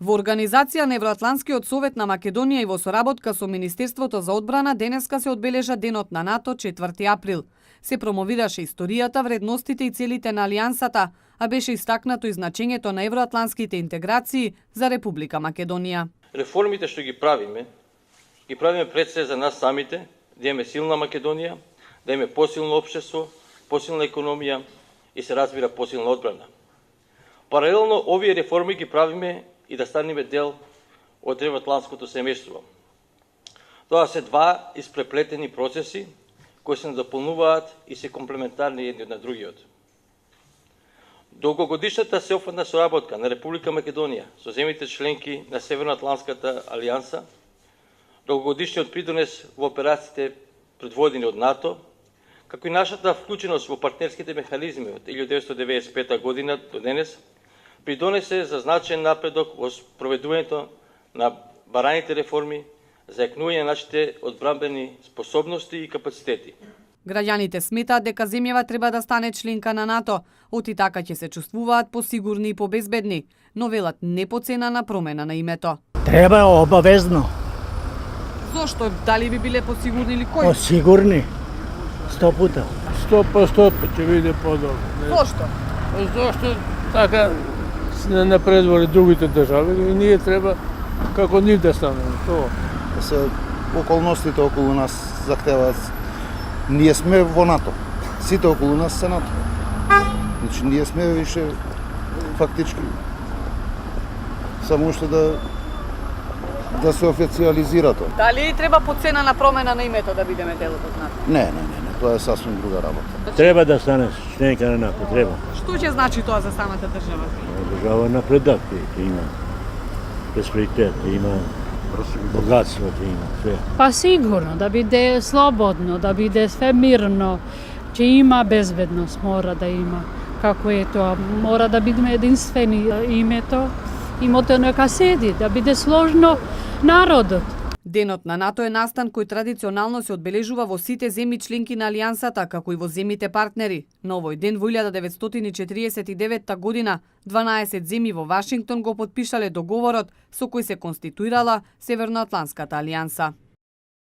Во организација на Евроатлантскиот совет на Македонија и во соработка со Министерството за одбрана денеска се одбележа Денот на НАТО 4 април. Се промовираше историјата, вредностите и целите на Алијансата, а беше истакнато и значењето на евроатлантските интеграции за Република Македонија. Реформите што ги правиме пред се за нас самите, да имаме силна Македонија, да имаме посилно општество, посилна економија и се разбира посилна одбрана. Паралелно овие реформи ги правиме и да станеме дел од евроатлантското семејство. Тоа се два испреплетени процеси кои се дополнуваат и се комплементарни едни на другиот. Долгогодишната сеопфатна соработка на Република Македонија со земјите членки на Северноатлантската алијанса, долгогодишниот придонес во операциите предводени од НАТО, како и нашата вклученост во партнерските механизми од 1995 година до денес, придонесе за значаен напредок во спроведувањето на бараните реформи за јакнување на нашите одбранбени способности и капацитети. Граѓаните сметаат дека земјава треба да стане членка на НАТО, оти така ќе се чувствуваат посигурни и побезбедни, но велат не по цена на промена на името. Треба обавезно. Зошто? Дали би биле посигурни или кој? Посигурни. 100 пута. 100% ќе биде подобро. Зошто? Зошто така се напредували другите држави и ние треба како нив да станеме. Тоа. Се околностите околу нас захтеваат. Ние сме во НАТО. Сите околу нас се НАТО. Значи ние сме више фактички само уште да се официализира тоа. Дали треба по цена на промена на името да бидеме дел од НАТО? Не, тоа е сасвим друга работа. Треба да стане членка на НАТО, треба. Што ќе значи тоа за самата држава? Држава напредак има. Просперитет има. Богатство има све. Па сигурно, да биде слободно, да биде све мирно, че има безбедност, мора да има. Како е тоа, мора да бидеме единствени името, името нека седи, да биде сложно народот. Денот на НАТО е настан кој традиционално се одбележува во сите земји членки на Алијансата, како и во земјите партнери. На овој ден во 1949 година 12 земји во Вашингтон го потпишале договорот со кој се конституирала Северноатлантската алијанса.